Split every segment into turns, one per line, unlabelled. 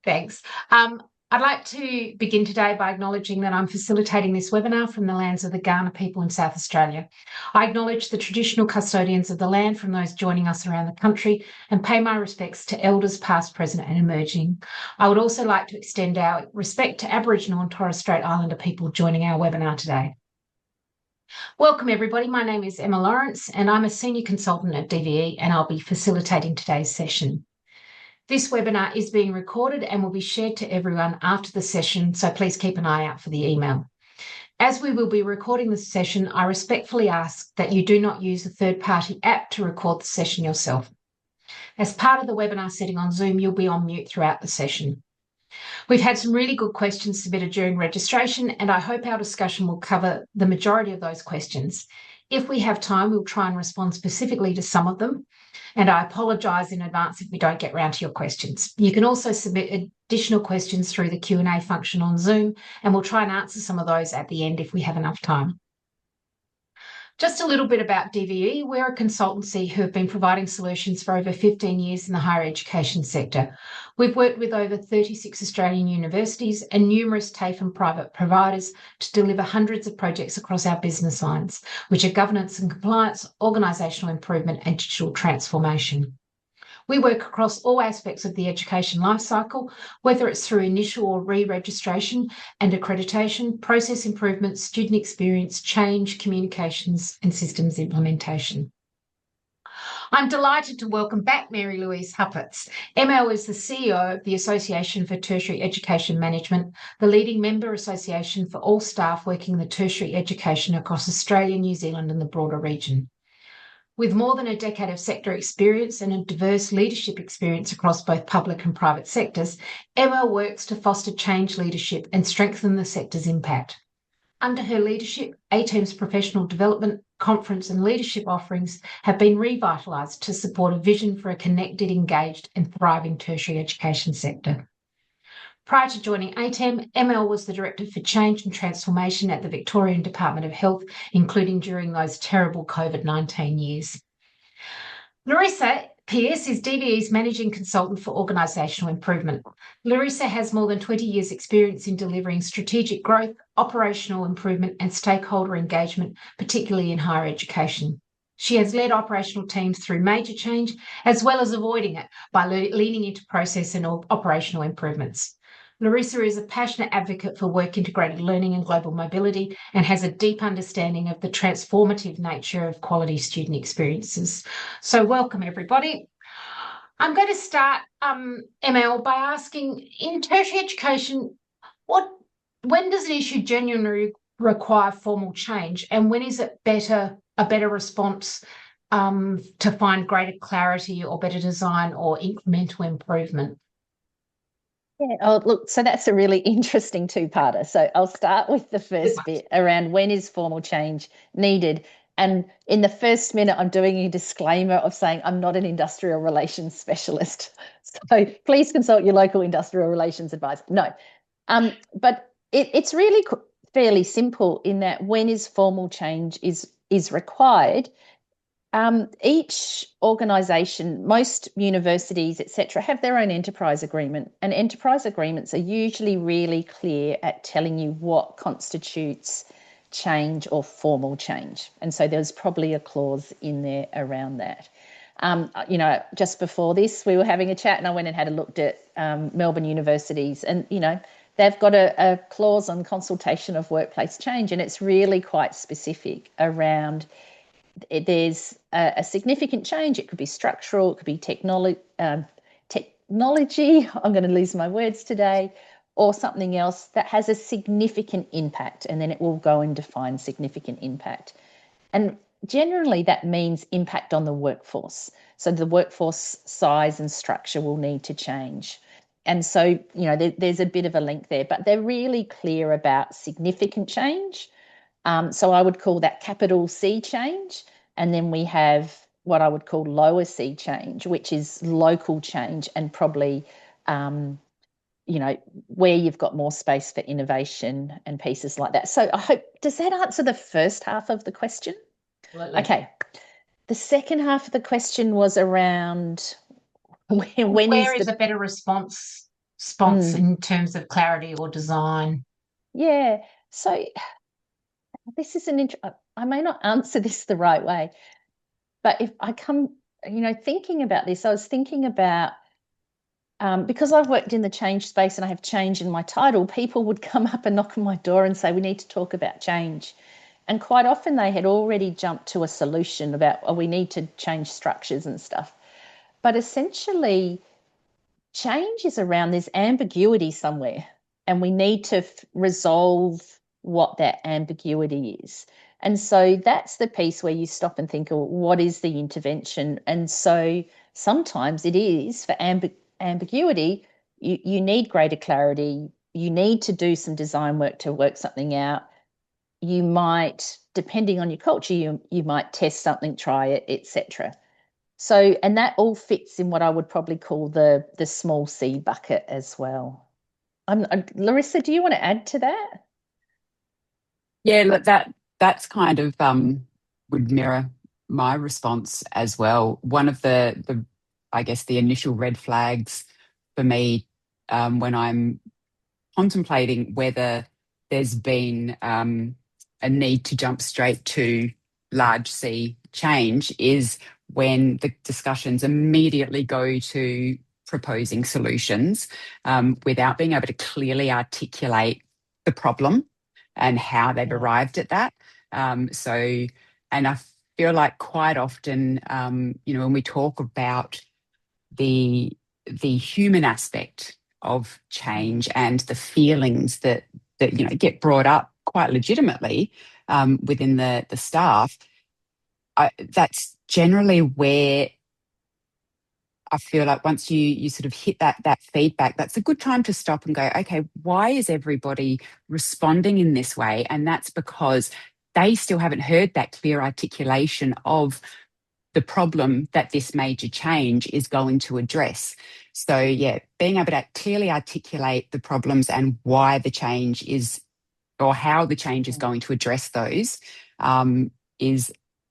Thanks. I'd like to begin today by acknowledging that I'm facilitating this webinar from the lands of the Kaurna people in South Australia. I acknowledge the traditional custodians of the land from those joining us around the country and pay my respects to elders past, present and emerging. I would also like to extend our respect to Aboriginal and Torres Strait Islander people joining our webinar today. Welcome everybody, my name is Emma Lawrence and I'm a Senior Consultant at DVE and I'll be facilitating today's session. This webinar is being recorded and will be shared to everyone after the session, so please keep an eye out for the email. As we will be recording the session, I respectfully ask that you do not use a third-party app to record the session yourself. As part of the webinar setting on Zoom, you'll be on mute throughout the session. We've had some really good questions submitted during registration, and I hope our discussion will cover the majority of those questions. If we have time, we'll try and respond specifically to some of them. And I apologise in advance if we don't get round to your questions. You can also submit additional questions through the Q&A function on Zoom, and we'll try and answer some of those at the end if we have enough time. Just a little bit about DVE. We're a consultancy who have been providing solutions for over 15 years in the higher education sector. We've worked with over 36 Australian universities and numerous TAFE and private providers to deliver hundreds of projects across our business lines, which are governance and compliance, organisational improvement and digital transformation. We work across all aspects of the education lifecycle, whether it's through initial or re-registration and accreditation, process improvement, student experience, change, communications and systems implementation. I'm delighted to welcome back Mary Louise Huppatz. ML is the CEO of the Association for Tertiary Education Management, the leading member association for all staff working in the tertiary education across Australia, New Zealand and the broader region. With more than a decade of sector experience and a diverse leadership experience across both public and private sectors, ML works to foster change leadership and strengthen the sector's impact. Under her leadership, ATEM's professional development, conference and leadership offerings have been revitalised to support a vision for a connected, engaged and thriving tertiary education sector. Prior to joining ATEM, ML was the Director for Change and Transformation at the Victorian Department of Health, including during those terrible COVID-19 years. Larissa Pearce is DVE's Managing Consultant for Organisational Improvement. Larissa has more than 20 years' experience in delivering strategic growth, operational improvement and stakeholder engagement, particularly in higher education. She has led operational teams through major change, as well as avoiding it by leaning into process and operational improvements. Larissa is a passionate advocate for work-integrated learning and global mobility and has a deep understanding of the transformative nature of quality student experiences. So welcome, everybody. I'm going to start, ML, by asking, in tertiary education, when does an issue genuinely require formal change and when is it a better response to find greater clarity or better design or incremental improvement?
Yeah, oh, look, so that's a really interesting two-parter. So I'll start with the first bit around when is formal change needed. And in the first minute, I'm doing a disclaimer of saying I'm not an industrial relations specialist. So please consult your local industrial relations advisor. No, but it's really fairly simple in that when is formal change is required. Each organisation, most universities, etc., have their own enterprise agreement, and enterprise agreements are usually really clear at telling you what constitutes change or formal change. And so there's probably a clause in there around that. You know, just before this, we were having a chat and I went and had a look at Melbourne universities and, you know, they've got a clause on consultation of workplace change and it's really quite specific around there's a significant change. It could be structural, it could be technology, I'm going to lose my words today, or something else that has a significant impact, and then it will go and define significant impact. And generally that means impact on the workforce. So the workforce size and structure will need to change. And so, you know, there's a bit of a link there, but they're really clear about significant change. So I would call that capital C change. And then we have what I would call lower C change, which is local change and probably, you know, where you've got more space for innovation and pieces like that. So I hope, does that answer the first half of the question?
Absolutely.
Okay. The second half of the question was around when
where is a better response response in terms of clarity or design?
Yeah. So this is I may not answer this the right way, but if I come, thinking about this, I was thinking about, because I've worked in the change space and I have change in my title, people would come up and knock on my door and say, we need to talk about change. And quite often they had already jumped to a solution about, oh, we need to change structures and stuff. But essentially, change is around there's ambiguity somewhere, and we need to resolve what that ambiguity is. And so that's the piece where you stop and think, well, what is the intervention? And so sometimes it is for ambiguity, you need greater clarity. You need to do some design work to work something out. You might, depending on your culture, you might test something, try it, etc. So, and that all fits in what I would probably call the small C bucket as well. Larissa, do you want to add to that?
Yeah, look, that's kind of would mirror my response as well. One of the I guess the initial red flags for me when I'm contemplating whether there's been a need to jump straight to large C change is when the discussions immediately go to proposing solutions without being able to clearly articulate the problem and how they've arrived at that. And I feel like quite often, when we talk about the human aspect of change and the feelings that get brought up quite legitimately within the staff, that's generally where I feel like once you sort of hit that feedback, that's a good time to stop and go, okay, why is everybody responding in this way? And that's because they still haven't heard that clear articulation of the problem that this major change is going to address. So yeah, being able to clearly articulate the problems and why the change is, or how the change is going to address those,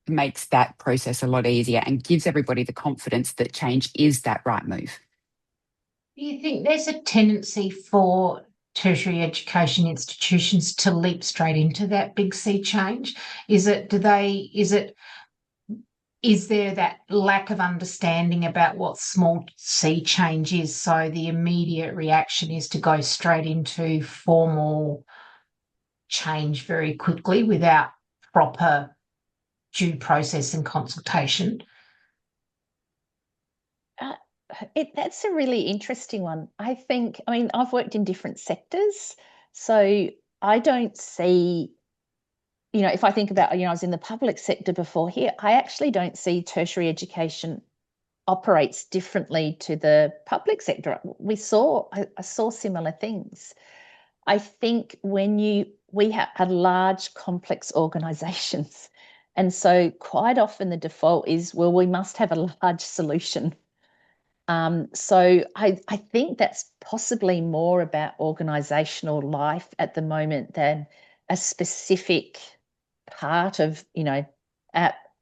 makes that process a lot easier and gives everybody the confidence that change is that right move.
Do you think there's a tendency for tertiary education institutions to leap straight into that big C change? Is there that lack of understanding about what small C change is, so the immediate reaction is to go straight into formal change very quickly without proper due process and consultation?
That's a really interesting one. I mean, I've worked in different sectors, so I don't see, if I think about, I was in the public sector before here, I actually don't see tertiary education operates differently to the public sector. I saw similar things. I think we have large, complex organizations. And so quite often the default is, well, we must have a large solution. So I think that's possibly more about organizational life at the moment than a specific part of,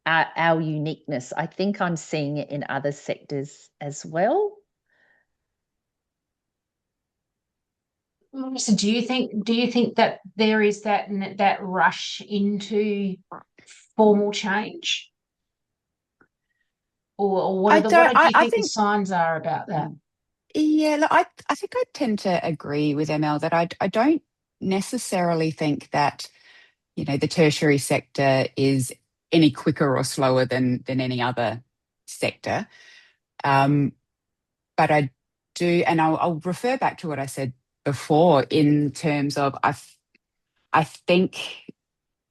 our uniqueness. I think I'm seeing it in other sectors as well.
So do you think that there is that rush into formal change? Or what do you think the signs are about that?
Yeah, look, I think I tend to agree with ML that I don't necessarily think that, the tertiary sector is any quicker or slower than any other sector. But I do, and I'll refer back to what I said before in terms of I think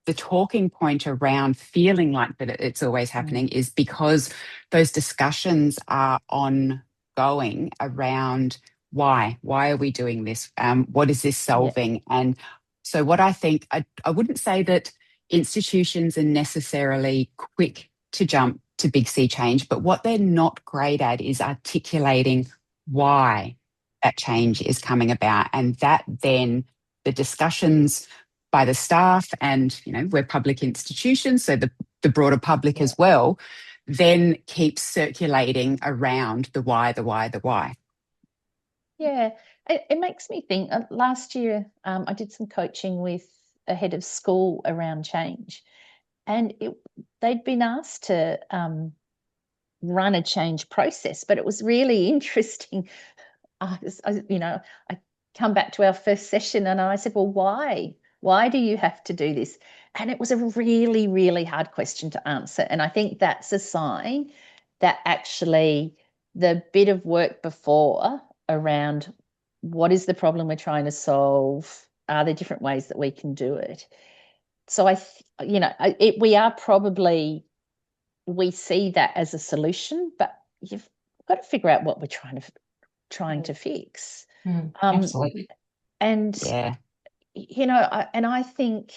the talking point around feeling like that it's always happening is because those discussions are ongoing around why are we doing this? What is this solving? Yeah. And so what I think, I wouldn't say that institutions are necessarily quick to jump to big C change, but what they're not great at is articulating why that change is coming about. And that then the discussions by the staff and, we're public institutions, so the broader public as well, then keeps circulating around the why.
Yeah. It makes me think. Last year, I did some coaching with a head of school around change, and they'd been asked to run a change process, but it was really interesting. I come back to our first session and I said, well, why? Why do you have to do this? And it was a really, really hard question to answer. And I think that's a sign that actually the bit of work before around what is the problem we're trying to solve? Are there different ways that we can do it? So we see that as a solution, but you've got to figure out what we're trying to fix.
Absolutely.
And
Yeah.
I think,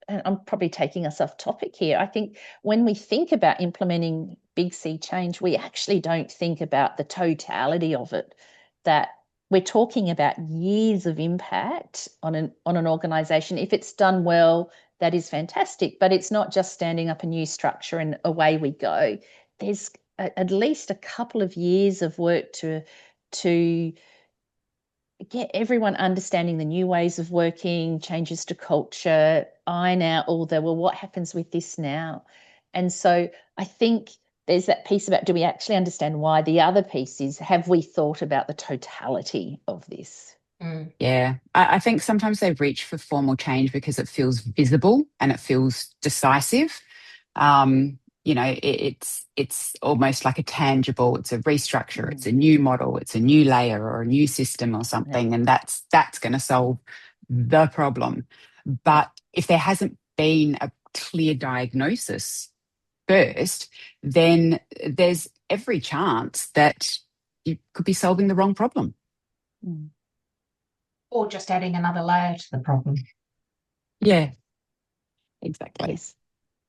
and I'm probably taking us off topic here, I think when we think about implementing Big C change, we actually don't think about the totality of it, that we're talking about years of impact on an organization. If it's done well, that is fantastic, but it's not just standing up a new structure and away we go. There's at least a couple of years of work to get everyone understanding the new ways of working, changes to culture, iron out all well, what happens with this now? And so I think there's that piece about, do we actually understand why? The other piece is, have we thought about the totality of this?
Yeah, I think sometimes they reach for formal change because it feels visible and it feels decisive. It's almost like a tangible, it's a restructure, it's a new model, it's a new layer or a new system or something, and that's going to solve the problem. But if there hasn't been a clear diagnosis first, then there's every chance that you could be solving the wrong problem.
Or just adding another layer to the problem.
Yeah, exactly.
Yes.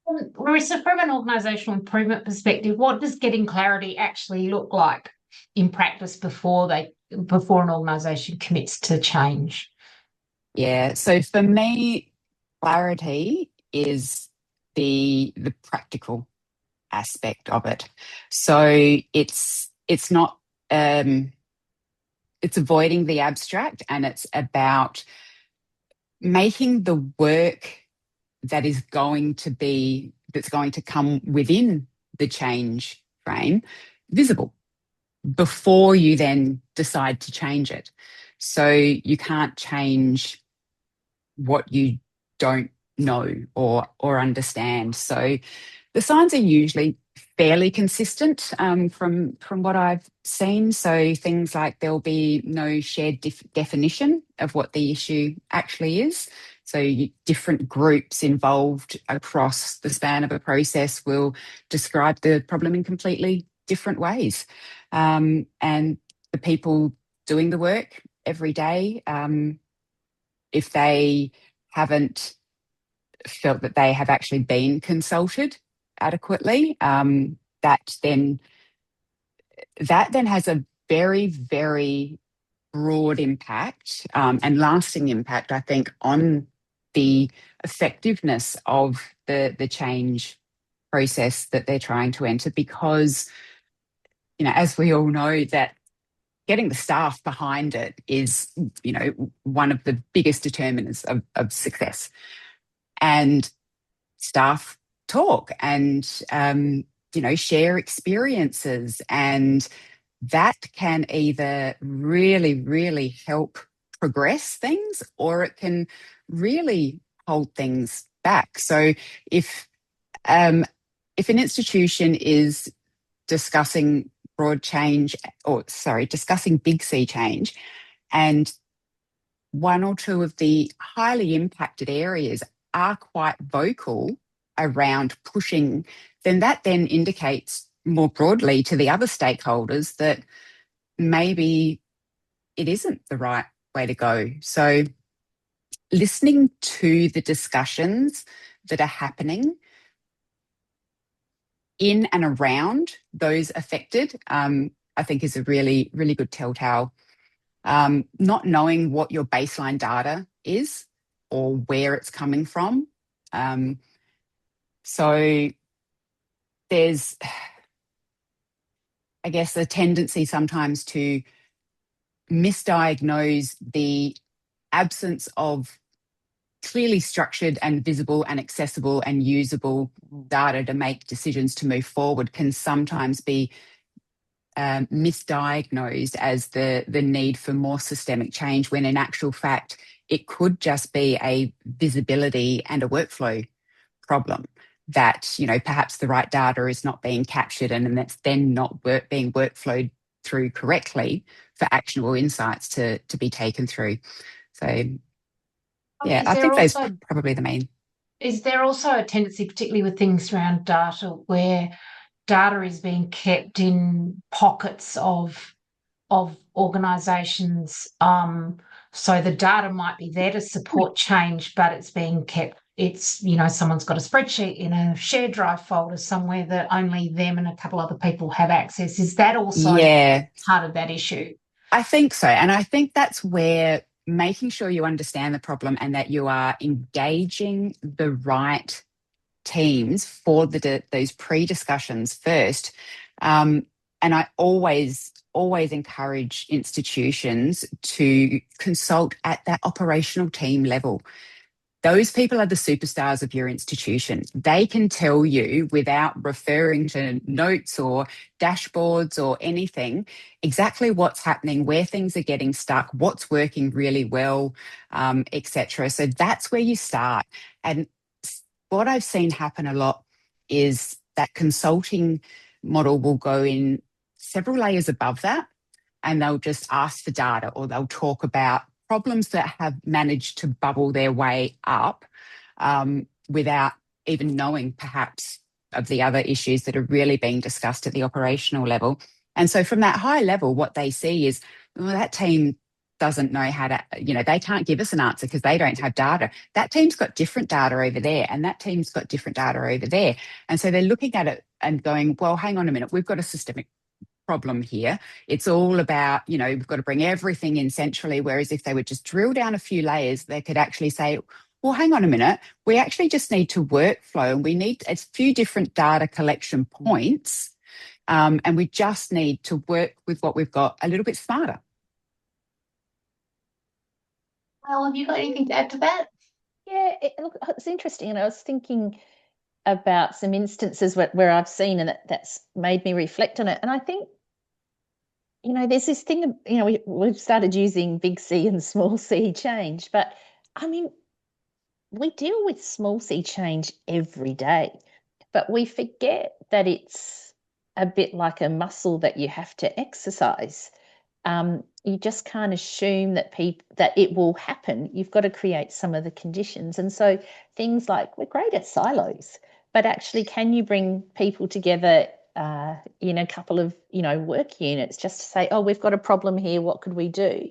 Marissa, from an organisational improvement perspective, what does getting clarity actually look like in practice before an organisation commits to change?
Yeah, so for me, clarity is the practical aspect of it. So it's not it's avoiding the abstract, and it's about making the work that's going to come within the change frame visible before you then decide to change it. So you can't change what you don't know or understand. So the signs are usually fairly consistent from what I've seen. So things like there'll be no shared definition of what the issue actually is. So different groups involved across the span of a process will describe the problem in completely different ways. And the people doing the work every day, if they haven't felt that they have actually been consulted adequately, that then has a very, very broad impact and lasting impact, I think, on the effectiveness of the change process that they're trying to enter, because, as we all know, that getting the staff behind it is, one of the biggest determinants of success. And staff talk and, share experiences, and that can either really, really help progress things, or it can really hold things back. So if an institution is discussing discussing Big C change, and one or two of the highly impacted areas are quite vocal around pushing, then that then indicates more broadly to the other stakeholders that maybe it isn't the right way to go. So listening to the discussions that are happening in and around those affected, I think is a really, really good telltale. Not knowing what your baseline data is or where it's coming from. So there's, I guess, a tendency sometimes to misdiagnose the absence of clearly structured and visible and accessible and usable data to make decisions to move forward can sometimes be misdiagnosed as the need for more systemic change, when in actual fact it could just be a visibility and a workflow problem, that, you know, perhaps the right data is not being captured and that's then not being workflowed through correctly for actionable insights to be taken through. So yeah, I think those are probably the main.
Is there also a tendency, particularly with things around data, where data is being kept in pockets of organisations? So the data might be there to support change, but it's being kept. It's, you know, someone's got a spreadsheet in a shared drive folder somewhere that only them and a couple other people have access. Is that also part of that issue?
I think so. And I think that's where making sure you understand the problem and that you are engaging the right teams for those pre-discussions first. And I always encourage institutions to consult at that operational team level. Those people are the superstars of your institution. They can tell you, without referring to notes or dashboards or anything, exactly what's happening, where things are getting stuck, what's working really well, etc. So that's where you start. And what I've seen happen a lot is that consulting model will go in several layers above that, and they'll just ask for data, or they'll talk about problems that have managed to bubble their way up without even knowing perhaps of the other issues that are really being discussed at the operational level. And so from that high level, what they see is, well, that team doesn't know how to, you know, they can't give us an answer because they don't have data. That team's got different data over there, and that team's got different data over there. And so they're looking at it and going, well, hang on a minute, we've got a systemic problem here. It's all about, you know, we've got to bring everything in centrally, whereas if they would just drill down a few layers, they could actually say, well, hang on a minute, we actually just need to workflow, and we need a few different data collection points, and we just need to work with what we've got a little bit smarter.
Well, have you got anything to add to that?
Yeah, look, it's interesting. And I was thinking about some instances where I've seen, and that's made me reflect on it. And I think, you know, there's this thing, you know, we've started using big C and small c change, but I mean, we deal with small c change every day, but we forget that it's a bit like a muscle that you have to exercise. You just can't assume that it will happen. You've got to create some of the conditions. And so things like, we're great at silos, but actually, can you bring people together in a couple of, you know, work units just to say, oh, we've got a problem here, what could we do?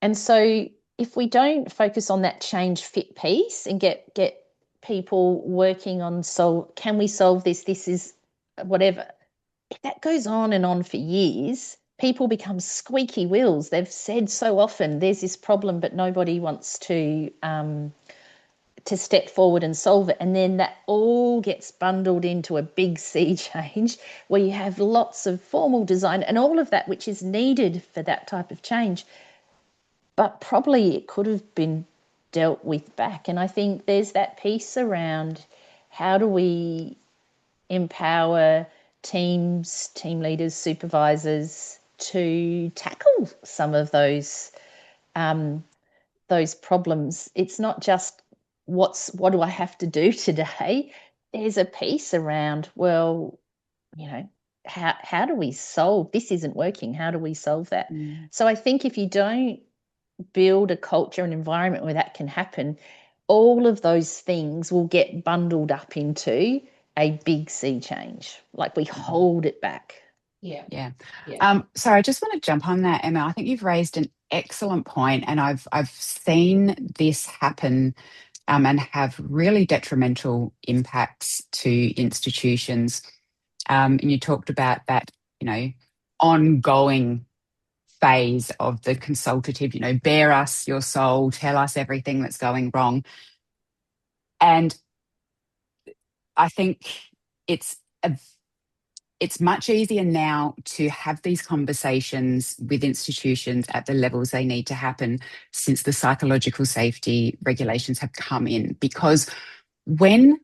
And so if we don't focus on that change fit piece and get people working on, so can we solve this? This is whatever. If that goes on and on for years, people become squeaky wheels. They've said so often, there's this problem, but nobody wants to step forward and solve it. And then that all gets bundled into a big C change where you have lots of formal design and all of that, which is needed for that type of change. But probably it could have been dealt with back. And I think there's that piece around, how do we empower teams, team leaders, supervisors to tackle some of those problems? It's not just what do I have to do today? There's a piece around, well, you know, how do we solve this? Isn't working. How do we solve that? So I think if you don't build a culture and environment where that can happen, all of those things will get bundled up into a big C change. Like, we hold it back.
Yeah.
So I just want to jump on that, Emma. I think you've raised an excellent point, and I've seen this happen and have really detrimental impacts to institutions. And you talked about that, you know, ongoing phase of the consultative, you know, bare us your soul, tell us everything that's going wrong. And I think it's it's much easier now to have these conversations with institutions at the levels they need to happen since the psychological safety regulations have come in. Because when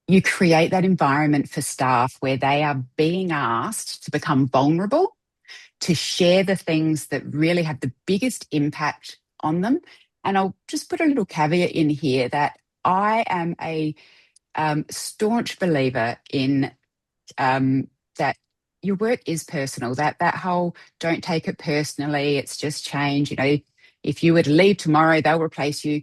you create that environment for staff where they are being asked to become vulnerable, to share the things that really have the biggest impact on them. And I'll just put a little caveat in here that I am a staunch believer in that your work is personal, that whole don't take it personally, it's just change. You know, if you were to leave tomorrow, they'll replace you.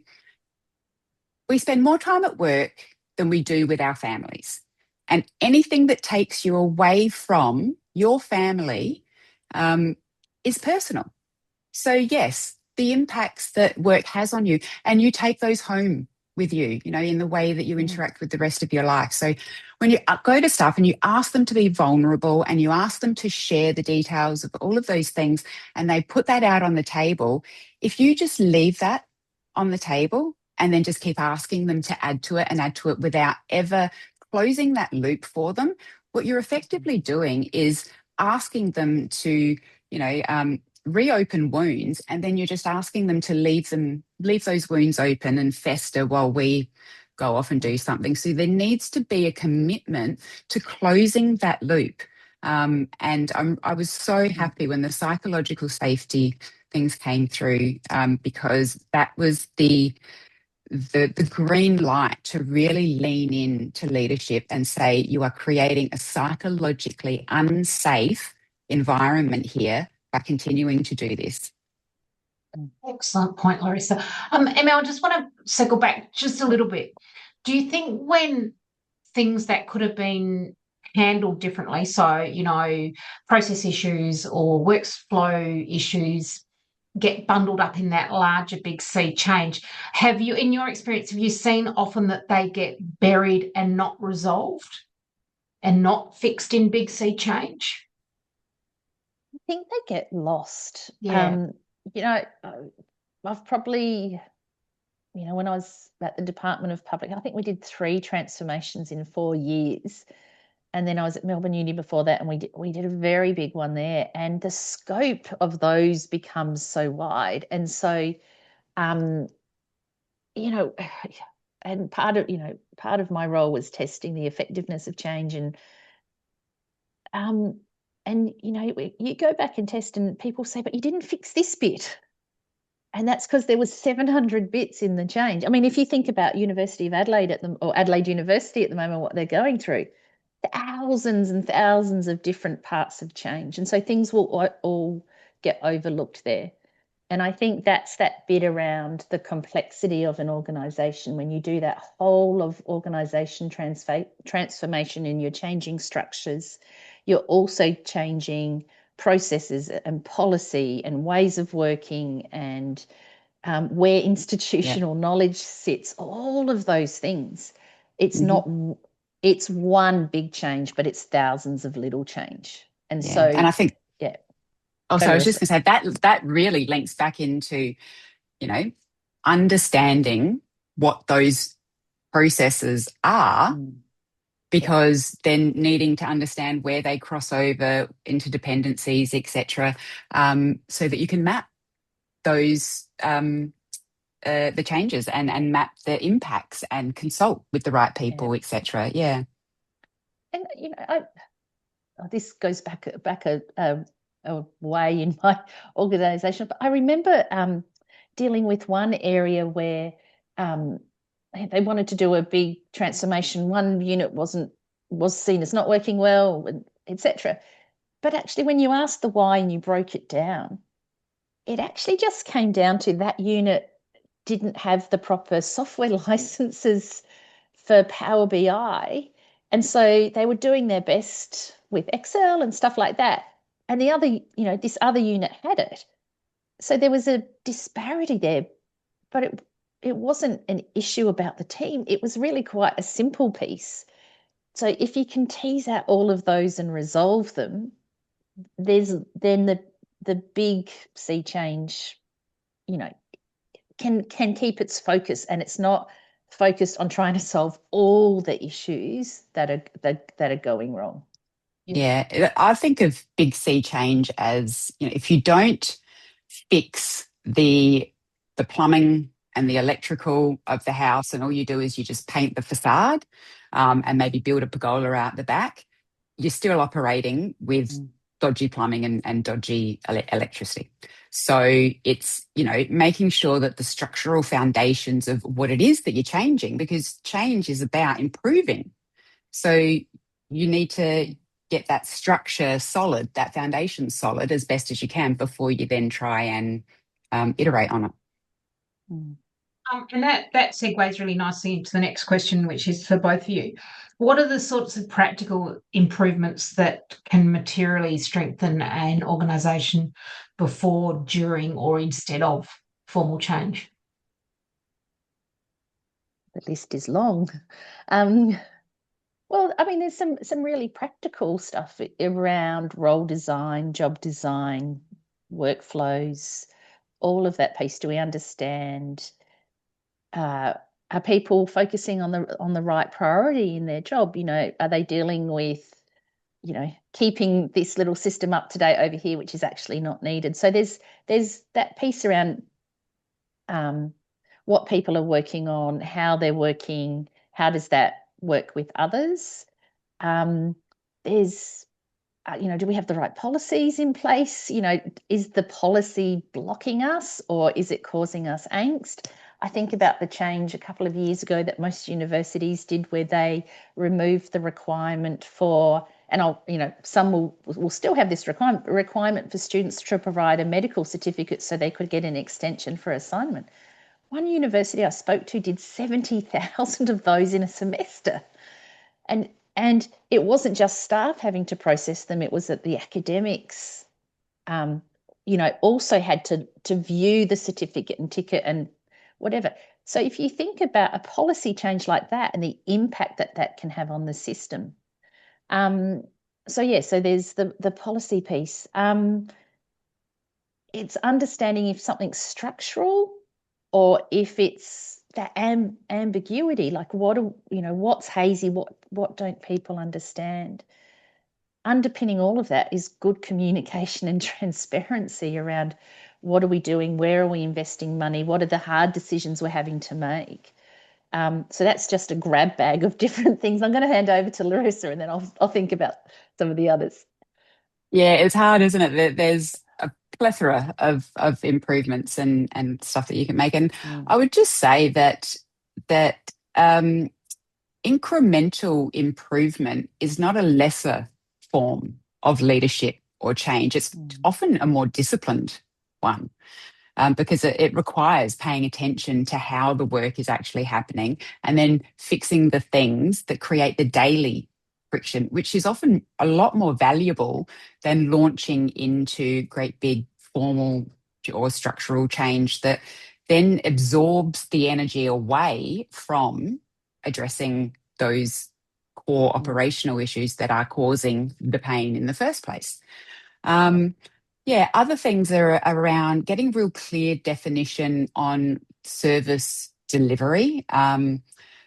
We spend more time at work than we do with our families. And anything that takes you away from your family is personal. So yes, the impacts that work has on you, and you take those home with you, you know, in the way that you interact with the rest of your life. So when you go to staff and you ask them to be vulnerable and you ask them to share the details of all of those things and they put that out on the table, if you just leave that on the table and then just keep asking them to add to it without ever closing that loop for them, what you're effectively doing is asking them to, you know, reopen wounds, and then you're just asking them to leave those wounds open and fester while we go off and do something. So there needs to be a commitment to closing that loop. And I was so happy when the psychological safety things came through, because that was the green light to really lean into leadership and say, you are creating a psychologically unsafe environment here by continuing to do this.
Excellent point, Larissa. Emma, I just want to circle back just a little bit. Do you think when things that could have been handled differently, so, you know, process issues or workflow issues get bundled up in that larger big C change, have you, in your experience, have you seen often that they get buried and not resolved and not fixed in big C change?
I think they get lost.
Yeah.
You know, I've probably, you know, when I was at the Department of Public, I think we did 3 transformations in 4 years. And then I was at Melbourne Uni before that, and we did a very big one there. And the scope of those becomes so wide. And so, you know, and part of my role was testing the effectiveness of change. And you know, you go back and test, and people say, but you didn't fix this bit. And that's because there was 700 bits in the change. I mean, if you think about University of Adelaide or Adelaide University at the moment, what they're going through, thousands and thousands of different parts of change. And so things will all get overlooked there. And I think that's that bit around the complexity of an organisation. When you do that whole of organisation transformation and you're changing structures, you're also changing processes and policy and ways of working and where institutional knowledge sits, all of those things. It's not, it's one big change, but it's thousands of little change. And so,
and I think,
I
was just going to say that really links back into, you know, understanding what those processes are, because then needing to understand where they cross over, interdependencies, etc., so that you can map those the changes and map the impacts and consult with the right people, etc. Yeah.
And you know, this goes back a way in my organisation, but I remember dealing with one area where they wanted to do a big transformation. One unit was seen as not working well, etc. But actually, when you asked the why and you broke it down, it actually just came down to that unit didn't have the proper software licenses for Power BI. And so they were doing their best with Excel and stuff like that. And the other, you know, this other unit had it. So there was a disparity there, but it wasn't an issue about the team. It was really quite a simple piece. So if you can tease out all of those and resolve them, there's then the big sea change, you know, can keep its focus, and it's not focused on trying to solve all the issues that are going wrong.
Yeah, I think of big C change as, if you don't fix the plumbing and the electrical of the house, and all you do is you just paint the facade, and maybe build a pergola out the back, you're still operating with dodgy plumbing and dodgy electricity. So it's, making sure that the structural foundations of what it is that you're changing, because change is about improving. So you need to get that structure solid, that foundation solid as best as you can before you then try and iterate on it.
And that segues really nicely into the next question, which is for both of you. What are the sorts of practical improvements that can materially strengthen an organisation before, during, or instead of formal change?
The list is long. Well, I mean, there's some really practical stuff around role design, job design, workflows, all of that piece. Do we understand? Are people focusing on the right priority in their job? Are they dealing with, keeping this little system up to date over here, which is actually not needed? So there's that piece around what people are working on, how they're working, how does that work with others? There's do we have the right policies in place? Is the policy blocking us, or is it causing us angst? I think about the change a couple of years ago that most universities did, where they removed the requirement for, and some will still have this requirement for students to provide a medical certificate so they could get an extension for assignment. One university I spoke to did 70,000 of those in a semester. And it wasn't just staff having to process them, it was that the academics, also had to view the certificate and ticket and whatever. So if you think about a policy change like that and the impact that can have on the system. So there's the policy piece. It's understanding if something's structural or if it's that ambiguity, like what's hazy, what don't people understand? Underpinning all of that is good communication and transparency around what are we doing, where are we investing money, what are the hard decisions we're having to make. So that's just a grab bag of different things. I'm going to hand over to Larissa, and then I'll think about some of the others.
Yeah, it's hard, isn't it? There's a plethora of improvements and stuff that you can make. And I would just say that incremental improvement is not a lesser form of leadership or change. It's often a more disciplined one, because it requires paying attention to how the work is actually happening and then fixing the things that create the daily friction, which is often a lot more valuable than launching into great big formal or structural change that then absorbs the energy away from addressing those core operational issues that are causing the pain in the first place. Other things are around getting real clear definition on service delivery.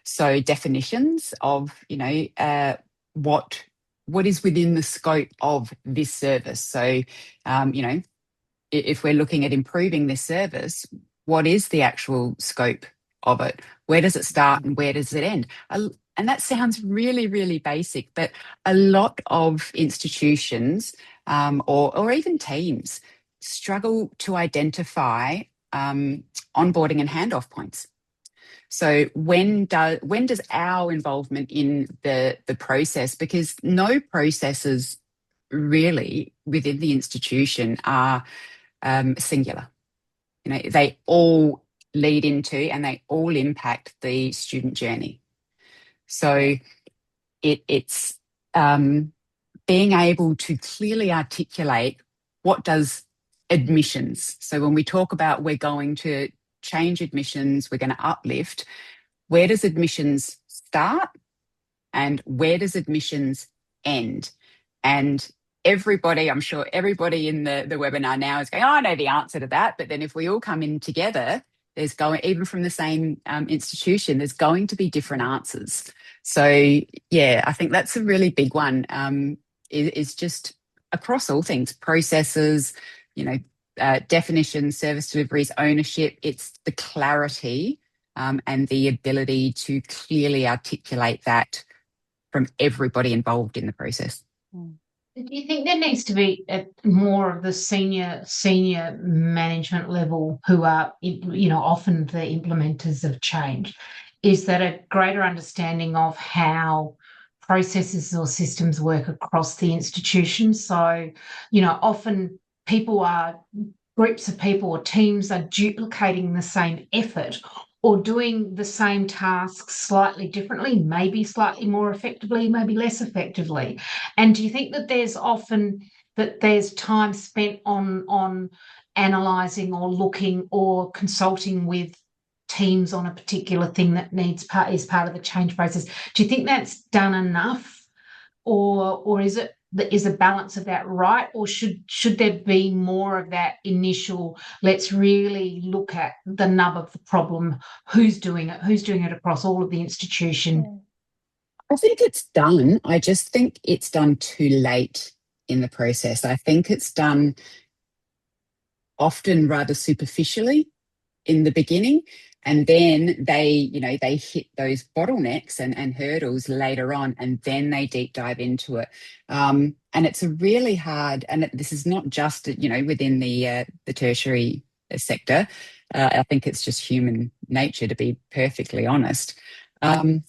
So definitions of, what is within the scope of this service. So, if we're looking at improving this service, what is the actual scope of it? Where does it start and where does it end? And that sounds really, really basic, but a lot of institutions or even teams struggle to identify onboarding and handoff points. So when does our involvement in the process, because no processes really within the institution are singular. They all lead into and they all impact the student journey. So it's being able to clearly articulate what does admissions. So when we talk about we're going to change admissions, we're going to uplift, where does admissions start and where does admissions end? And I'm sure everybody in the webinar now is going, I know the answer to that. But then if we all come in together, even from the same institution, there's going to be different answers. So, I think that's a really big one. is just across all things, processes, you know, definitions, service deliveries, ownership. It's the clarity and the ability to clearly articulate that from everybody involved in the process.
Do you think there needs to be more of the senior management level who are, often the implementers of change? Is that a greater understanding of how processes or systems work across the institution? So, often groups of people or teams are duplicating the same effort or doing the same tasks slightly differently, maybe slightly more effectively, maybe less effectively. And do you think that there's time spent on analysing or looking or consulting with teams on a particular thing that is part of the change process? Do you think that's done enough, or is a balance of that right, or should there be more of that initial, let's really look at the nub of the problem, who's doing it across all of the institution?
I think it's done. I just think it's done too late in the process. I think it's done often rather superficially in the beginning, and then they hit those bottlenecks and hurdles later on, and then they deep dive into it. And it's a really hard, and this is not just within the tertiary sector. I think it's just human nature, to be perfectly honest. And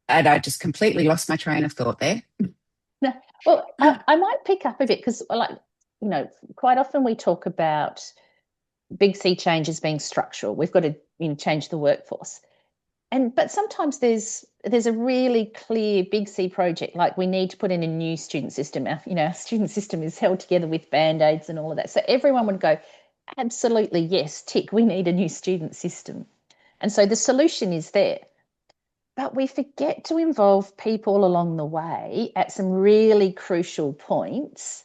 I just completely lost my train of thought there.
No, well, I might pick up a bit because, quite often we talk about big C changes being structural. We've got to change the workforce, but sometimes there's a really clear big C project, like we need to put in a new student system. Our student system is held together with band-aids and all of that. So everyone would go, absolutely, yes, tick, we need a new student system. And so the solution is there. But we forget to involve people along the way at some really crucial points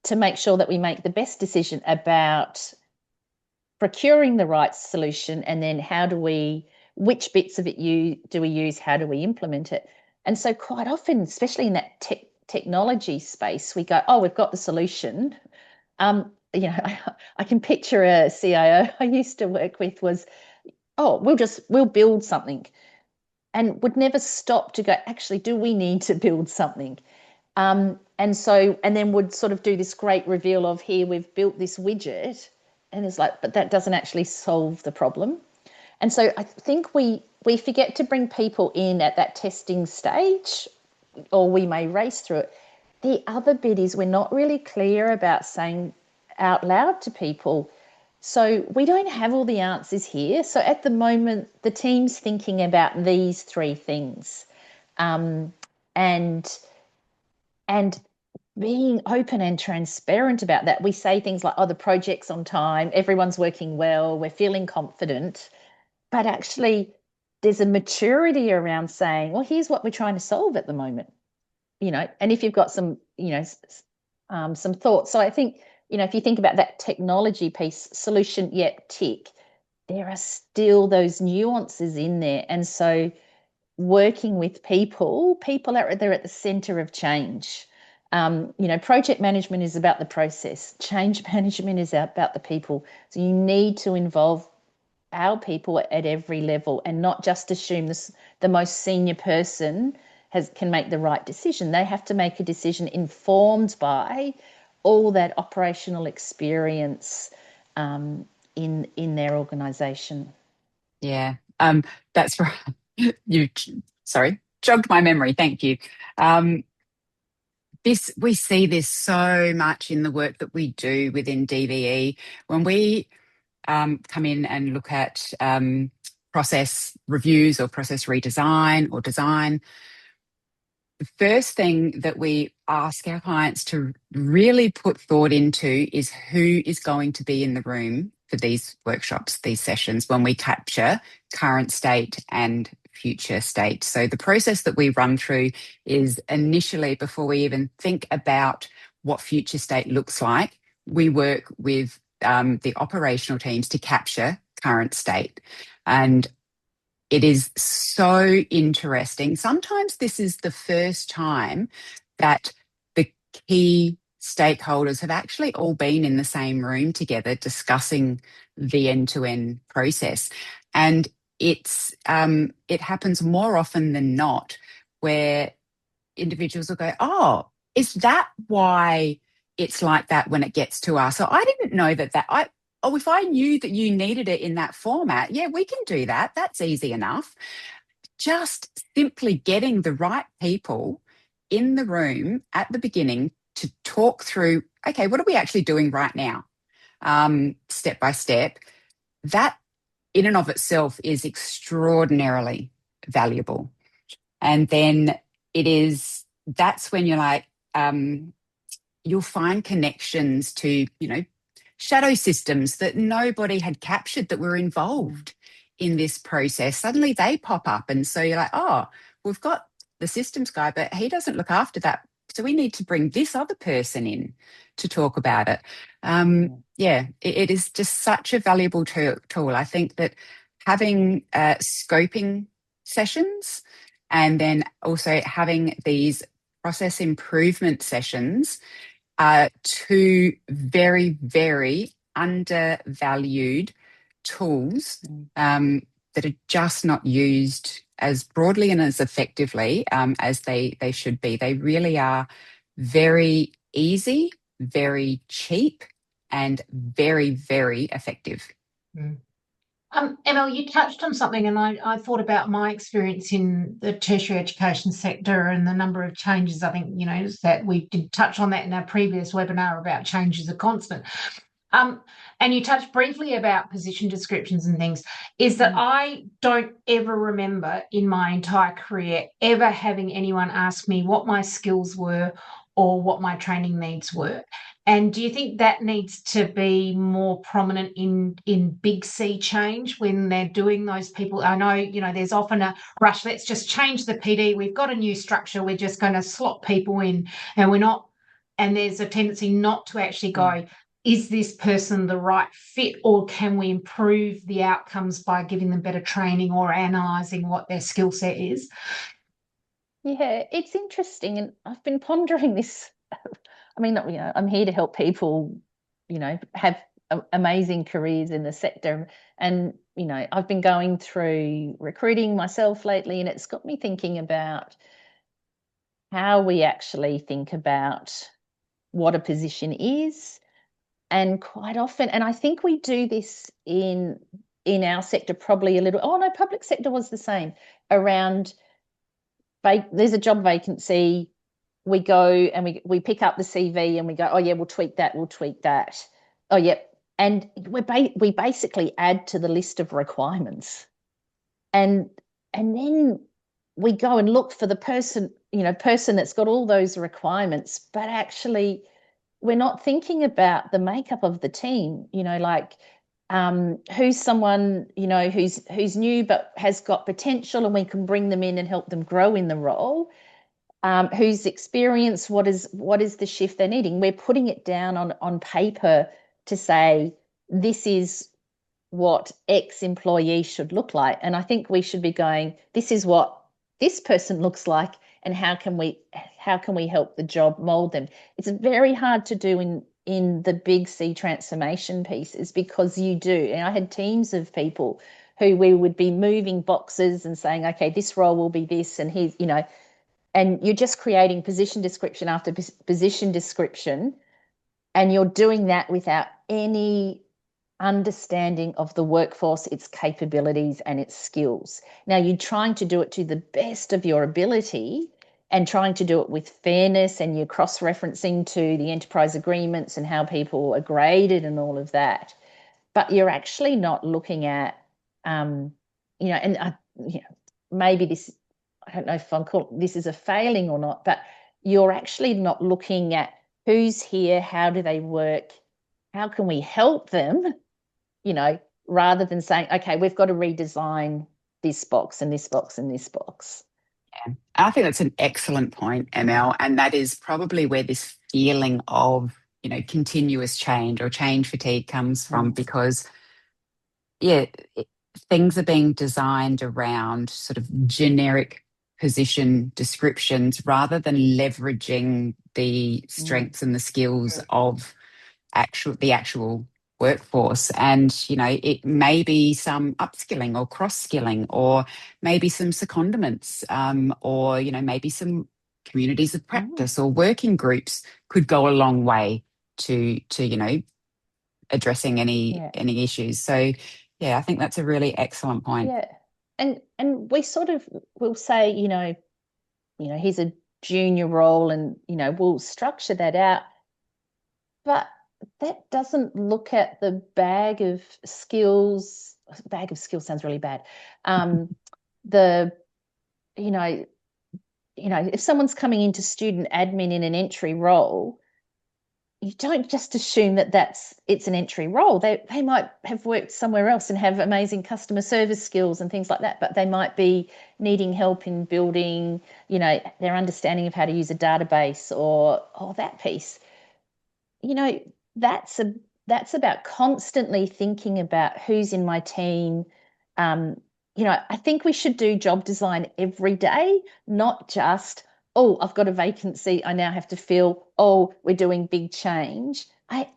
to make sure that we make the best decision about procuring the right solution, and then which bits of it do we use, how do we implement it? And so quite often, especially in that technology space, we go, oh, we've got the solution. I can picture a CIO I used to work with was, oh, we'll build something, and would never stop to go, actually, do we need to build something? And then would sort of do this great reveal of, here, we've built this widget, and it's like, but that doesn't actually solve the problem. And so I think we forget to bring people in at that testing stage, or we may race through it. The other bit is we're not really clear about saying out loud to people, so we don't have all the answers here. So at the moment, the team's thinking about these three things, and being open and transparent about that. We say things like, oh, the project's on time, everyone's working well, we're feeling confident. But actually, there's a maturity around saying, well, here's what we're trying to solve at the moment. And if you've got some thoughts. So I think, if you think about that technology piece, solution, yet tick, there are still those nuances in there. And so working with people are at the center of change. Project management is about the process. Change management is about the people. So you need to involve our people at every level, and not just assume the most senior person can make the right decision. They have to make a decision informed by all that operational experience in their organisation.
Yeah, that's right. Jogged my memory. Thank you. We see this so much in the work that we do within DVE. When we come in and look at process reviews or process redesign or design, the first thing that we ask our clients to really put thought into is who is going to be in the room for these workshops, these sessions, when we capture current state and future state. So the process that we run through is initially, before we even think about what future state looks like, we work with the operational teams to capture current state. And it is so interesting. Sometimes this is the first time that the key stakeholders have actually all been in the same room together discussing the end-to-end process. And it happens more often than not where individuals will go, oh, is that why it's like that when it gets to us? So I didn't know if I knew that you needed it in that format, yeah, we can do that. That's easy enough. Just simply getting the right people in the room at the beginning to talk through, okay, what are we actually doing right now? Step by step. That in and of itself is extraordinarily valuable. And then that's when you're like, you'll find connections to, shadow systems that nobody had captured that were involved in this process. Suddenly they pop up. And so you're like, oh, we've got the systems guy, but he doesn't look after that. So we need to bring this other person in to talk about it. It is just such a valuable tool. I think that having scoping sessions and then also having these process improvement sessions are two very, very undervalued tools that are just not used as broadly and as effectively as they should be. They really are very easy, very cheap, and very, very effective.
Emma, you touched on something, and I thought about my experience in the tertiary education sector and the number of changes. I think, that we did touch on that in our previous webinar about change is a constant. And you touched briefly about position descriptions and things, is that I don't ever remember in my entire career ever having anyone ask me what my skills were or what my training needs were. And do you think that needs to be more prominent in big C change when they're doing those people? I know, there's often a rush, let's just change the PD. We've got a new structure. We're just going to slot people in and there's a tendency not to actually go, is this person the right fit, or can we improve the outcomes by giving them better training or analysing what their skill set is?
Yeah, it's interesting. And I've been pondering this. I mean, I'm here to help people, have amazing careers in the sector. And, I've been going through recruiting myself lately, and it's got me thinking about how we actually think about what a position is. And quite often, and I think we do this in our sector probably a little, public sector was the same, around there's a job vacancy, we go and we pick up the CV and we go, oh yeah, we'll tweak that. Oh yeah. And we basically add to the list of requirements. And then we go and look for the person that's got all those requirements, but actually we're not thinking about the makeup of the team, who's someone, who's new but has got potential and we can bring them in and help them grow in the role. Who's experienced, what is the shift they're needing. We're putting it down on paper to say, this is what X employee should look like. And I think we should be going, this is what this person looks like, and how can we help the job mold them. It's very hard to do in the big C transformation pieces, because you do. And I had teams of people who we would be moving boxes and saying, okay, this role will be this, and here's, and you're just creating position description after position description, and you're doing that without any understanding of the workforce, its capabilities and its skills. Now, you're trying to do it to the best of your ability and trying to do it with fairness, and you're cross-referencing to the enterprise agreements and how people are graded and all of that. But you're actually not looking at, maybe this, I don't know if I'm calling this is a failing or not, but you're actually not looking at who's here, how do they work, how can we help them, rather than saying, okay, we've got to redesign this box and this box and this box.
Yeah, I think that's an excellent point, ML, and that is probably where this feeling of, continuous change or change fatigue comes from, because things are being designed around sort of generic position descriptions rather than leveraging the strengths and the skills of the actual workforce. And it may be some upskilling or cross-skilling, or maybe some secondaments, or maybe some communities of practice or working groups could go a long way to addressing any issues. So I think that's a really excellent point.
Yeah. And we sort of will say, here's a junior role, and we'll structure that out. But that doesn't look at the bag of skills. Bag of skills sounds really bad. If someone's coming into student admin in an entry role, you don't just assume that it's an entry role. They might have worked somewhere else and have amazing customer service skills and things like that, but they might be needing help in building, their understanding of how to use a database or that piece. That's about constantly thinking about who's in my team. I think we should do job design every day, not just, oh, I've got a vacancy, I now have to fill, oh, we're doing big change.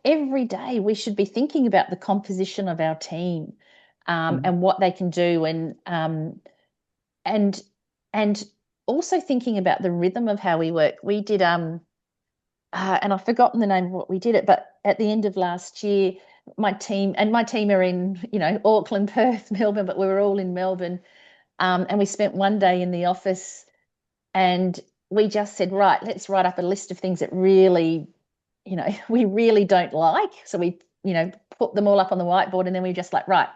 Every day we should be thinking about the composition of our team, and what they can do, and also thinking about the rhythm of how we work. We did and I've forgotten the name of what we did it, but at the end of last year, my team are in, Auckland, Perth, Melbourne, but we were all in Melbourne. And we spent one day in the office, and we just said, right, let's write up a list of things that really, we really don't like. So we, put them all up on the whiteboard, and then we just like, right,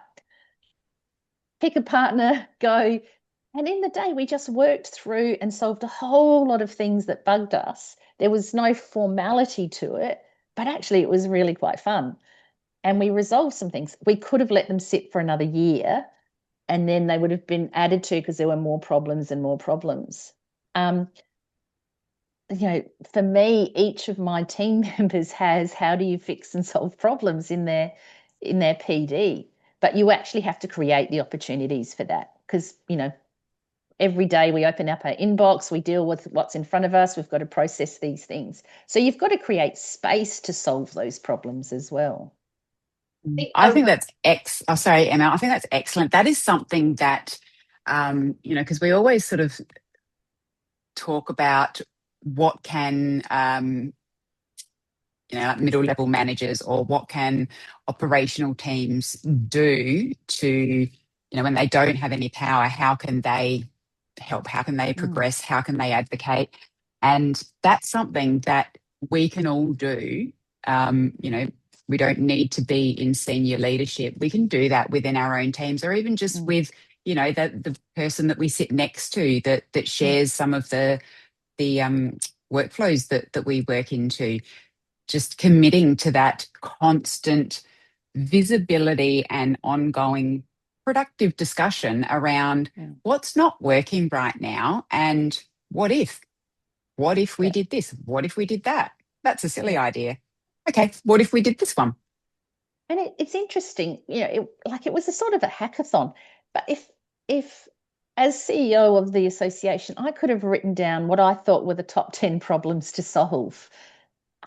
pick a partner, go. And in the day, we just worked through and solved a whole lot of things that bugged us. There was no formality to it, but actually it was really quite fun. And we resolved some things. We could have let them sit for another year, and then they would have been added to because there were more problems and more problems. For me, each of my team members has how do you fix and solve problems in their PD. But you actually have to create the opportunities for that, because, every day we open up our inbox, we deal with what's in front of us, we've got to process these things. So you've got to create space to solve those problems as well.
I think that's sorry, Emma. I think that's excellent. That is something that, because we always sort of talk about what can, like middle level managers, or what can operational teams do to, when they don't have any power, how can they help? How can they progress? How can they advocate? And that's something that we can all do. We don't need to be in senior leadership. We can do that within our own teams, or even just with, the person that we sit next to that shares some of the workflows that we work into. Just committing to that constant visibility and ongoing productive discussion around what's not working right now, and what if we did this? What if we did that? That's a silly idea. Okay, what if we did this one?
And it's interesting, it was a sort of a hackathon. But if as CEO of the association, I could have written down what I thought were the top 10 problems to solve,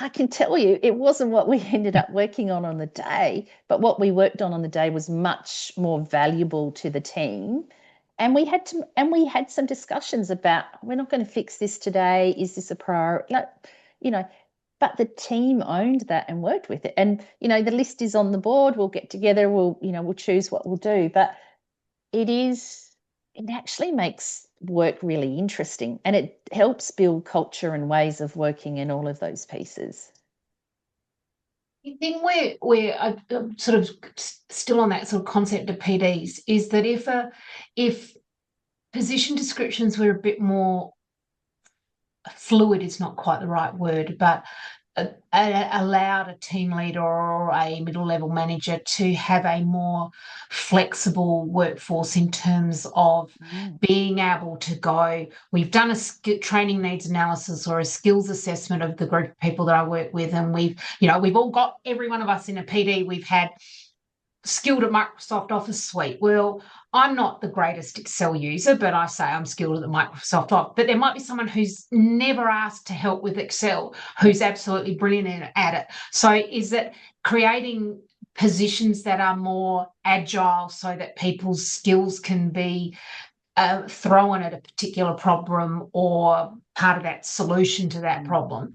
I can tell you it wasn't what we ended up working on the day, but what we worked on the day was much more valuable to the team. And we had some discussions about, we're not going to fix this today. Is this a priority? But the team owned that and worked with it. And, the list is on the board. We'll get together. We'll choose what we'll do. But it actually makes work really interesting, and it helps build culture and ways of working in all of those pieces.
The thing we're sort of still on that sort of concept of PDs is that if position descriptions were a bit more fluid, is not quite the right word, but allowed a team leader or a middle level manager to have a more flexible workforce in terms of being able to go, we've done a training needs analysis or a skills assessment of the group of people that I work with, and we've all got, every one of us in a PD, we've had skilled at Microsoft Office Suite. Well, I'm not the greatest Excel user, but I say I'm skilled at the Microsoft Office. But there might be someone who's never asked to help with Excel, who's absolutely brilliant at it. So is it creating positions that are more agile so that people's skills can be thrown at a particular problem or part of that solution to that problem?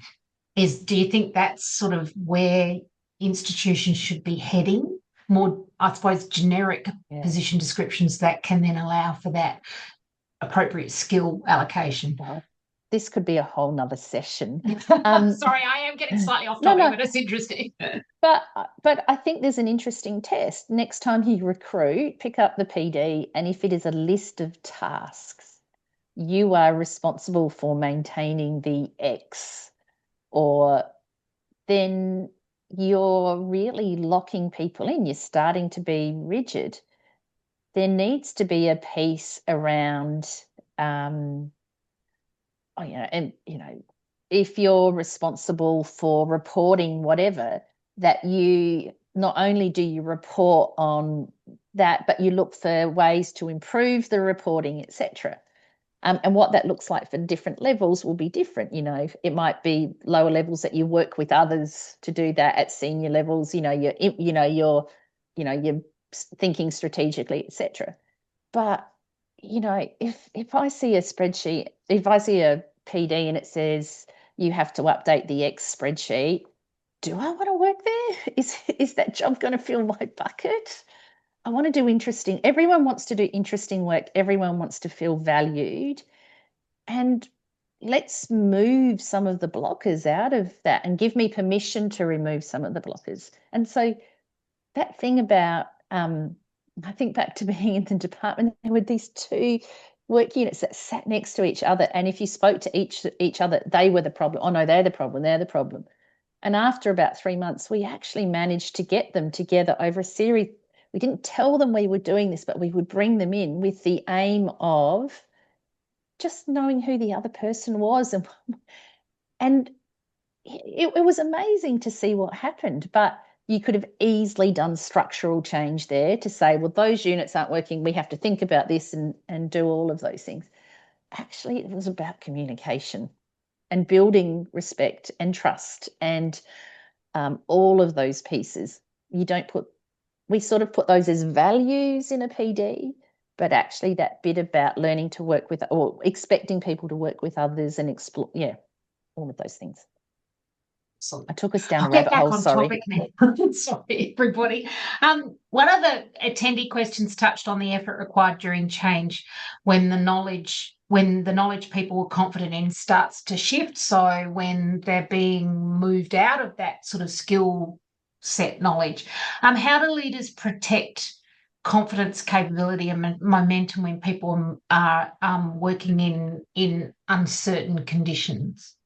Do you think that's sort of where institutions should be heading? More, I suppose, generic position descriptions that can then allow for that appropriate skill allocation.
Well, this could be a whole nother session.
Sorry, I am getting slightly off topic, but it's interesting.
But I think there's an interesting test. Next time you recruit, pick up the PD, and if it is a list of tasks, you are responsible for maintaining the X, or then you're really locking people in. You're starting to be rigid. There needs to be a piece around, if you're responsible for reporting whatever, that you not only do you report on that, but you look for ways to improve the reporting, etc. And what that looks like for different levels will be different. It might be lower levels that you work with others to do that. At senior levels, you're thinking strategically, etc. But if I see a spreadsheet, if I see a PD and it says you have to update the X spreadsheet, do I want to work there? Is that job going to fill my bucket? I want to do interesting. Everyone wants to do interesting work. Everyone wants to feel valued. And let's move some of the blockers out of that and give me permission to remove some of the blockers. And so that thing about, I think back to being in the department, there were these two work units that sat next to each other. And if you spoke to each other, they were the problem. Oh no, they're the problem. And after about 3 months, we actually managed to get them together over a series. We didn't tell them we were doing this, but we would bring them in with the aim of just knowing who the other person was. And it was amazing to see what happened. But you could have easily done structural change there to say, well, those units aren't working. We have to think about this and do all of those things. Actually, it was about communication and building respect and trust and all of those pieces. We sort of put those as values in a PD, but actually that bit about learning to work with or expecting people to work with others and explore, all of those things. I took us down a rabbit hole. Sorry.
Sorry, everybody. One of the attendee questions touched on the effort required during change when the knowledge people were confident in starts to shift. So when they're being moved out of that sort of skill set knowledge, how do leaders protect confidence, capability, and momentum when people are working in uncertain conditions?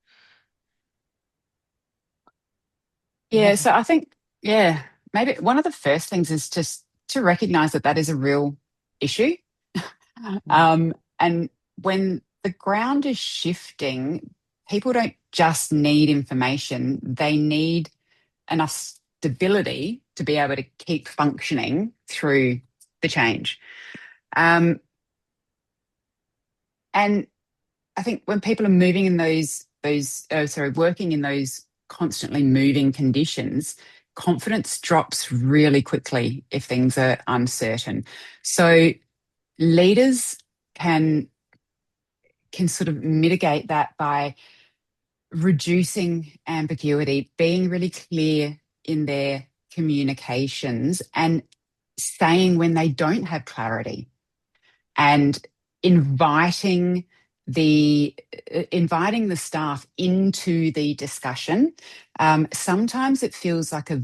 Yeah, so I think, maybe one of the first things is just to recognize that is a real issue. And when the ground is shifting, people don't just need information, they need enough stability to be able to keep functioning through the change. And I think when people are moving in working in those constantly moving conditions, confidence drops really quickly if things are uncertain. So leaders can sort of mitigate that by reducing ambiguity, being really clear in their communications and saying when they don't have clarity, and inviting the staff into the discussion. Sometimes it feels like and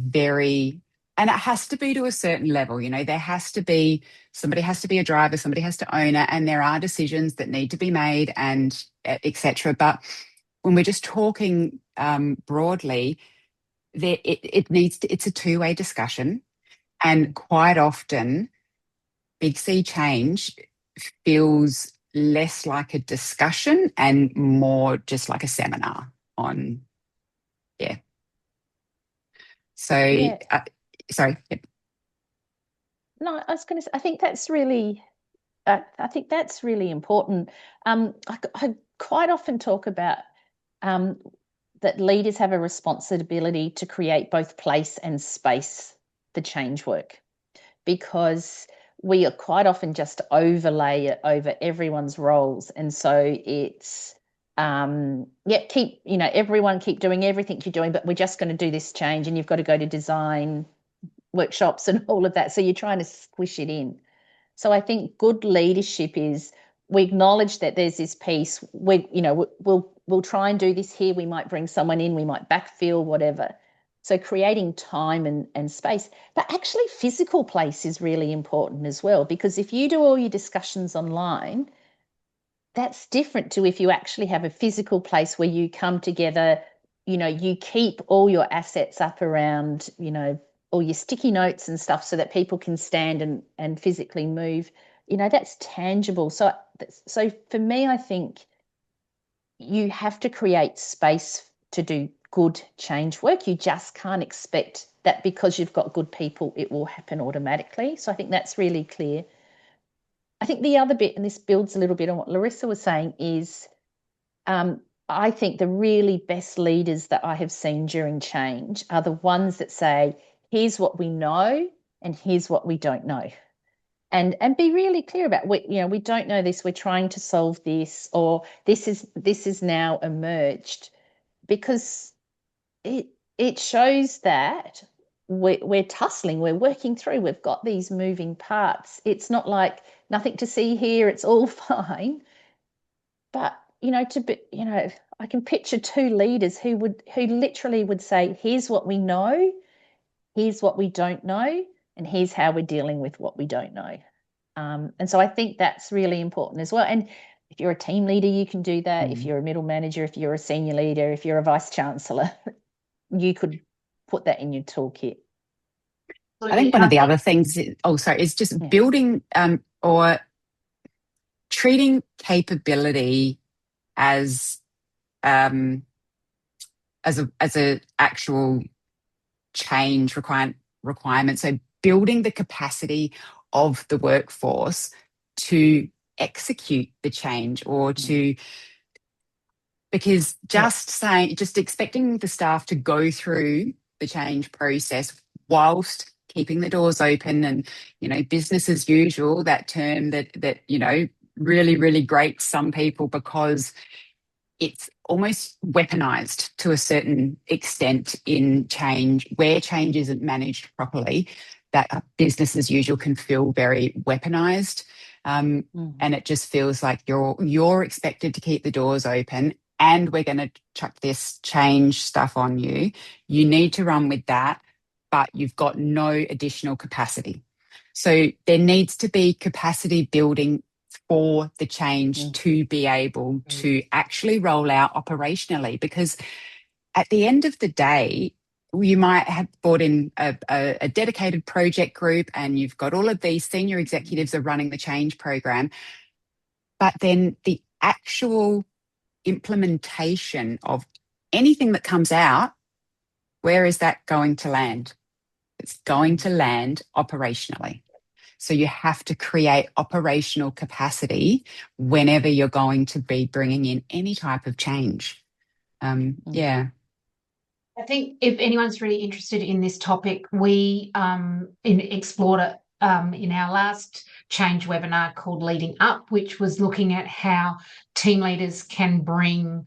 it has to be to a certain level, there has to be, somebody has to be a driver, somebody has to own it, and there are decisions that need to be made and etc. But when we're just talking broadly, it's a two-way discussion, and quite often Big C change feels less like a discussion and more just like a seminar on, So, sorry.
no, I was going to say, I think that's really important. I quite often talk about that leaders have a responsibility to create both place and space for change work, because we are quite often just overlay it over everyone's roles. And so it's, everyone keep doing everything you're doing, but we're just going to do this change and you've got to go to design workshops and all of that. So you're trying to squish it in. So I think good leadership is, we acknowledge that there's this piece. We'll try and do this here. We might bring someone in, we might backfill, whatever. So creating time and space, but actually physical place is really important as well, because if you do all your discussions online, that's different to if you actually have a physical place where you come together, you keep all your assets up around, all your sticky notes and stuff so that people can stand and physically move. That's tangible. So for me, I think you have to create space to do good change work. You just can't expect that because you've got good people, it will happen automatically. So I think that's really clear. I think the other bit, and this builds a little bit on what Larissa was saying, is I think the really best leaders that I have seen during change are the ones that say, here's what we know and here's what we don't know. And be really clear about, we don't know this, we're trying to solve this, or this is now emerged, because it shows that we're tussling, we're working through, we've got these moving parts. It's not like nothing to see here, it's all fine. But I can picture two leaders who literally would say, here's what we know, here's what we don't know, and here's how we're dealing with what we don't know. And so I think that's really important as well. And if you're a team leader, you can do that. If you're a middle manager, if you're a senior leader, if you're a vice chancellor, you could put that in your toolkit.
I think one of the other things is just building or treating capability as a actual change requirement. So building the capacity of the workforce to execute the change, or because just expecting the staff to go through the change process whilst keeping the doors open and, business as usual, that term that really, really grates some people because it's almost weaponized to a certain extent in change, where change isn't managed properly. That business as usual can feel very weaponized, and it just feels like you're expected to keep the doors open, and we're going to chuck this change stuff on you. You need to run with that, but you've got no additional capacity. So there needs to be capacity building for the change to be able to actually roll out operationally, because at the end of the day, you might have brought in a dedicated project group and you've got all of these senior executives are running the change program, but then the actual implementation of anything that comes out, where is that going to land? It's going to land operationally. So you have to create operational capacity whenever you're going to be bringing in any type of change.
I think if anyone's really interested in this topic, we explored it in our last change webinar called Leading Up, which was looking at how team leaders can bring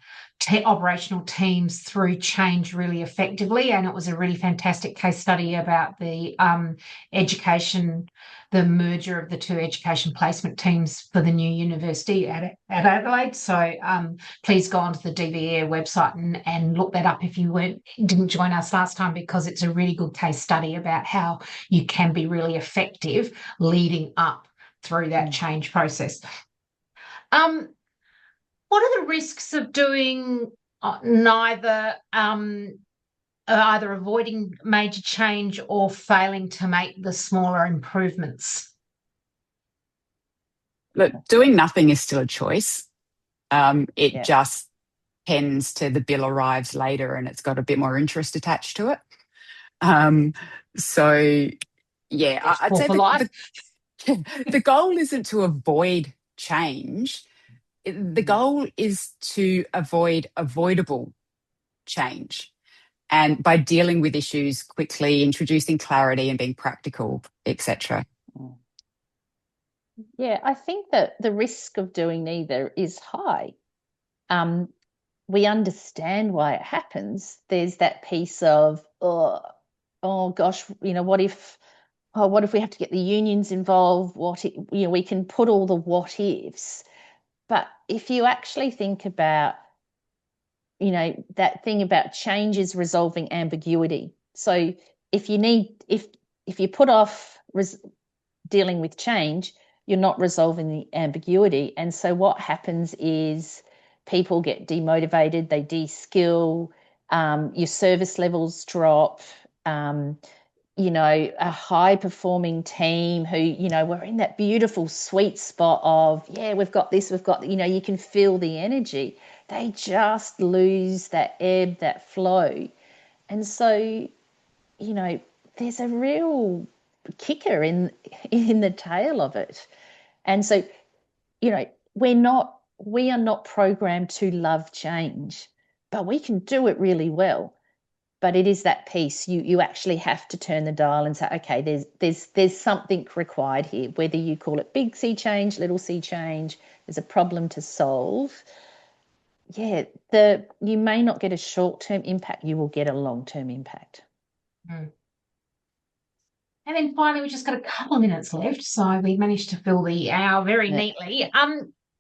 operational teams through change really effectively. And it was a really fantastic case study about the merger of the two education placement teams for the new university at Adelaide. So please go onto the DVE website and look that up if you didn't join us last time, because it's a really good case study about how you can be really effective leading up through that change process. What are the risks of doing either avoiding major change or failing to make the smaller improvements?
Look, doing nothing is still a choice. It just tends to, the bill arrives later and it's got a bit more interest attached to it. So Yeah, I'd
Or
say
for life.
the goal isn't to avoid change. The goal is to avoid avoidable change. And by dealing with issues quickly, introducing clarity and being practical, etc.
Yeah, I think that the risk of doing neither is high. We understand why it happens. There's that piece of, oh gosh, what if we have to get the unions involved? We can put all the what ifs. But if you actually think about, that thing about change is resolving ambiguity. So if you put off dealing with change, you're not resolving the ambiguity. And so what happens is people get demotivated, they de-skill, your service levels drop, a high performing team who, we're in that beautiful sweet spot of, yeah, we've got this, you can feel the energy. They just lose that ebb, that flow. And so, there's a real kicker in the tail of it. And so, we are not programmed to love change, but we can do it really well. But it is that piece you actually have to turn the dial and say, okay, there's something required here, whether you call it big C change, little C change, there's a problem to solve. Yeah, you may not get a short-term impact, you will get a long-term impact.
And then finally, we've just got a couple of minutes left, so we managed to fill the hour very neatly.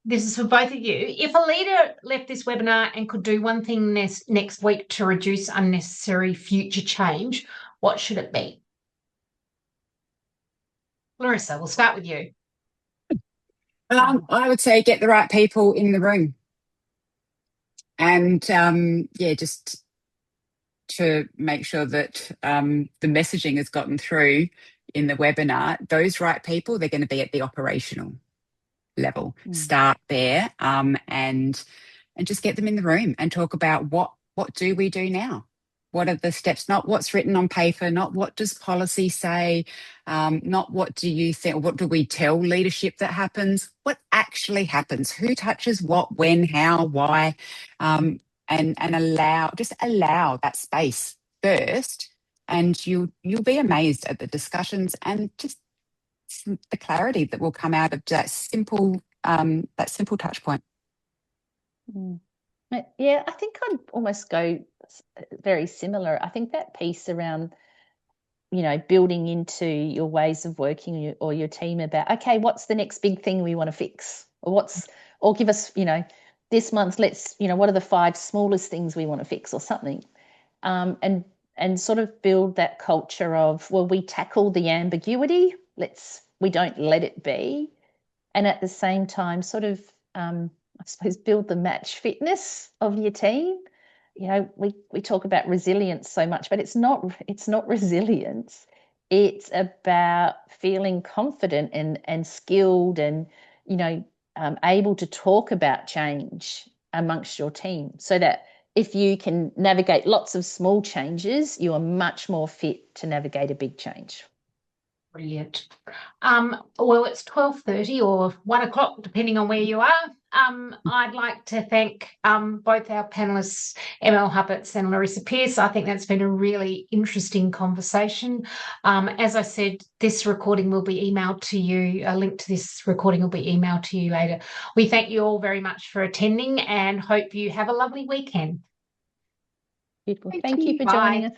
This is for both of you. If a leader left this webinar and could do one thing next week to reduce unnecessary future change, what should it be? Larissa, we'll start with you.
I would say get the right people in the room. And just to make sure that the messaging has gotten through in the webinar, those right people, they're going to be at the operational level. Start there and just get them in the room and talk about what do we do now? What are the steps? Not what's written on paper, not what does policy say, not what do you think, or what do we tell leadership that happens? What actually happens? Who touches what, when, how, why? And allow that space first, and you'll be amazed at the discussions and just the clarity that will come out of that simple touch point.
Yeah, I think I'd almost go very similar. I think that piece around, building into your ways of working or your team about, okay, what's the next big thing we want to fix? Or give us, this month, what are the 5 smallest things we want to fix or something? And sort of build that culture of, well, we tackle the ambiguity, we don't let it be. And at the same time, sort of, I suppose, build the match fitness of your team. We talk about resilience so much, but it's not resilience. It's about feeling confident and skilled and, able to talk about change amongst your team, so that if you can navigate lots of small changes, you are much more fit to navigate a big change.
Brilliant. Well, it's 12:30 or 1 o'clock, depending on where you are. I'd like to thank both our panelists, ML Huppatz and Larissa Pearce. I think that's been a really interesting conversation. As I said, this recording will be emailed to you. A link to this recording will be emailed to you later. We thank you all very much for attending and hope you have a lovely weekend.
Beautiful. Thank you for joining us.